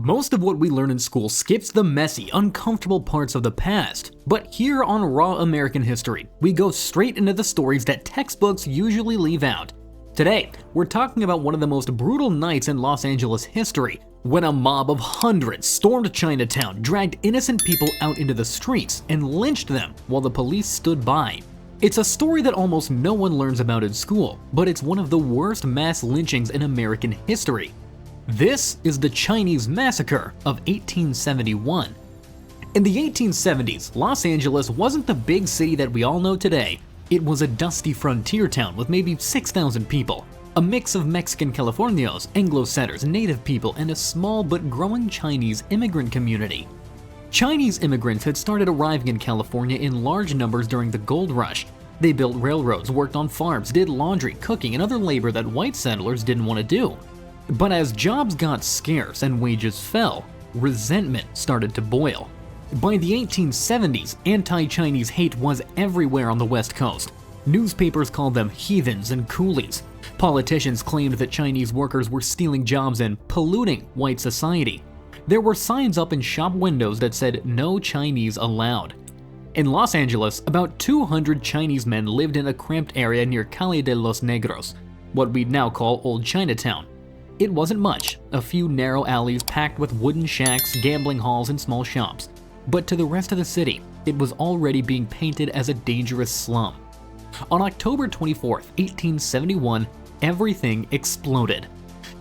Most of what we learn in school skips the messy, uncomfortable parts of the past, but here on Raw American History, we go straight into the stories that textbooks usually leave out. Today, we're talking about one of the most brutal nights in Los Angeles history, when a mob of hundreds stormed Chinatown, dragged innocent people out into the streets, and lynched them while the police stood by. It's a story that almost no one learns about in school, but it's one of the worst mass lynchings in American history. This is the Chinese Massacre of 1871. In the 1870s, Los Angeles wasn't the big city that we all know today. It was a dusty frontier town with maybe 6,000 people, a mix of Mexican Californios, Anglo-setters, native people, and a small but growing Chinese immigrant community. Chinese immigrants had started arriving in California in large numbers during the gold rush. They built railroads, worked on farms, did laundry, cooking, and other labor that white settlers didn't want to do. But as jobs got scarce and wages fell, resentment started to boil. By the 1870s, anti-Chinese hate was everywhere on the West Coast. Newspapers called them heathens and coolies. Politicians claimed that Chinese workers were stealing jobs and polluting white society. There were signs up in shop windows that said "No Chinese allowed." In Los Angeles, about 200 Chinese men lived in a cramped area near Calle de los Negros, what we'd now call Old Chinatown. It wasn't much, a few narrow alleys packed with wooden shacks, gambling halls, and small shops. But to the rest of the city, it was already being painted as a dangerous slum. On October 24, 1871, everything exploded.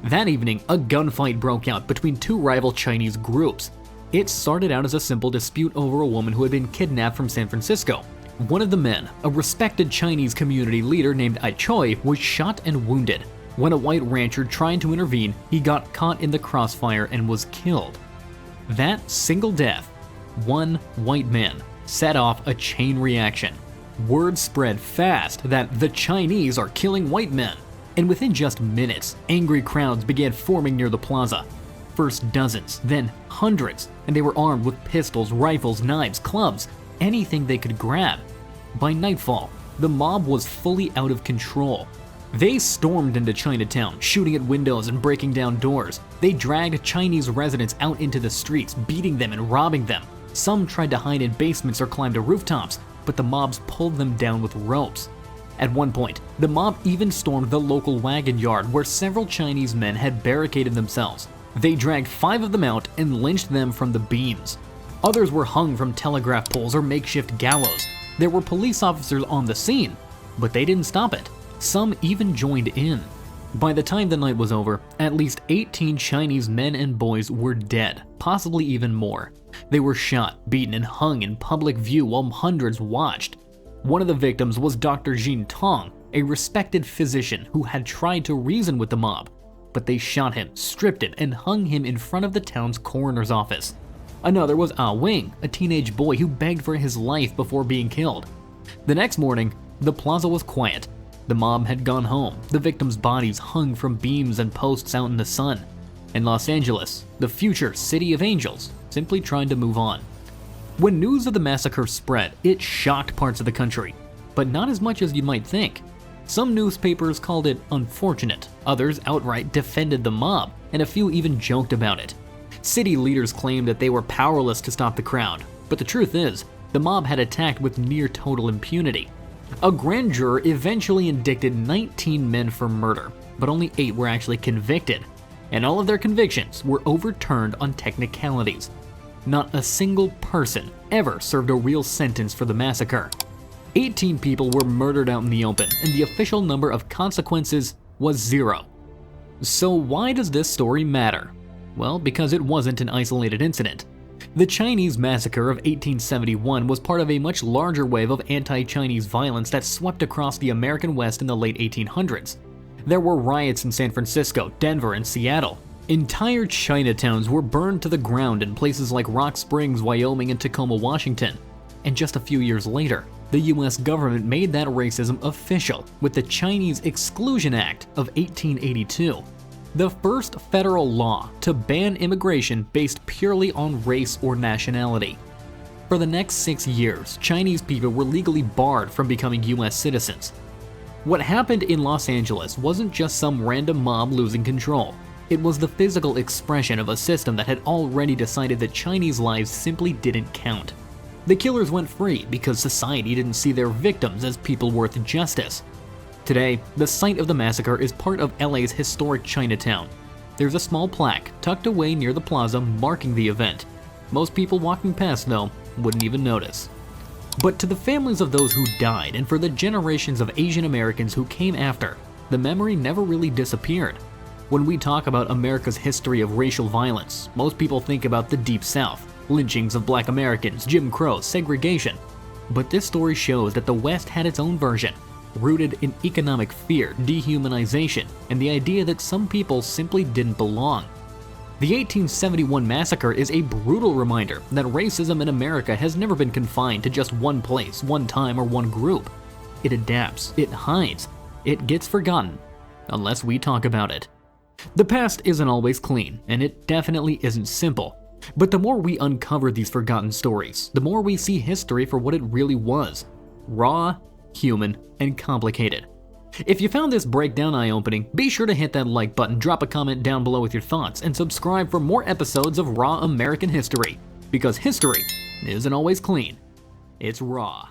That evening, a gunfight broke out between two rival Chinese groups. It started out as a simple dispute over a woman who had been kidnapped from San Francisco. One of the men, a respected Chinese community leader named Ai Choi, was shot and wounded. When a white rancher tried to intervene, he got caught in the crossfire and was killed. That single death, one white man, set off a chain reaction. Word spread fast that the Chinese are killing white men, and within just minutes, angry crowds began forming near the plaza. First dozens, then hundreds, and they were armed with pistols, rifles, knives, clubs, anything they could grab. By nightfall, the mob was fully out of control. They stormed into Chinatown, shooting at windows and breaking down doors. They dragged Chinese residents out into the streets, beating them and robbing them. Some tried to hide in basements or climb to rooftops, but the mobs pulled them down with ropes. At one point, the mob even stormed the local wagon yard where several Chinese men had barricaded themselves. They dragged 5 of them out and lynched them from the beams. Others were hung from telegraph poles or makeshift gallows. There were police officers on the scene, but they didn't stop it. Some even joined in. By the time the night was over, at least 18 Chinese men and boys were dead, possibly even more. They were shot, beaten, and hung in public view while hundreds watched. One of the victims was Dr. Jin Tong, a respected physician who had tried to reason with the mob, but they shot him, stripped him, and hung him in front of the town's coroner's office. Another was Ah Wing, a teenage boy who begged for his life before being killed. The next morning, the plaza was quiet. The mob had gone home, the victims' bodies hung from beams and posts out in the sun. And Los Angeles, the future city of angels, simply tried to move on. When news of the massacre spread, it shocked parts of the country, but not as much as you might think. Some newspapers called it unfortunate, others outright defended the mob, and a few even joked about it. City leaders claimed that they were powerless to stop the crowd, but the truth is, the mob had attacked with near total impunity. A grand juror eventually indicted 19 men for murder, but only 8 were actually convicted, and all of their convictions were overturned on technicalities. Not a single person ever served a real sentence for the massacre. 18 people were murdered out in the open, and the official number of consequences was 0. So why does this story matter? Well, because it wasn't an isolated incident. The Chinese Massacre of 1871 was part of a much larger wave of anti-Chinese violence that swept across the American West in the late 1800s. There were riots in San Francisco, Denver, and Seattle. Entire Chinatowns were burned to the ground in places like Rock Springs, Wyoming, and Tacoma, Washington. And just a few years later, the US government made that racism official with the Chinese Exclusion Act of 1882. The first federal law to ban immigration based purely on race or nationality. For the next 6 years, Chinese people were legally barred from becoming US citizens. What happened in Los Angeles wasn't just some random mob losing control. It was the physical expression of a system that had already decided that Chinese lives simply didn't count. The killers went free because society didn't see their victims as people worth justice. Today, the site of the massacre is part of LA's historic Chinatown. There's a small plaque tucked away near the plaza marking the event. Most people walking past, though, wouldn't even notice. But to the families of those who died and for the generations of Asian Americans who came after, the memory never really disappeared. When we talk about America's history of racial violence, most people think about the Deep South, lynchings of Black Americans, Jim Crow, segregation. But this story shows that the West had its own version, rooted in economic fear, dehumanization, and the idea that some people simply didn't belong. The 1871 massacre is a brutal reminder that racism in America has never been confined to just one place, one time, or one group. It adapts, it hides, it gets forgotten, unless we talk about it. The past isn't always clean, and it definitely isn't simple. But the more we uncover these forgotten stories, the more we see history for what it really was: raw, human, and complicated. If you found this breakdown eye-opening, be sure to hit that like button, drop a comment down below with your thoughts, and subscribe for more episodes of Raw American History. Because history isn't always clean, it's raw.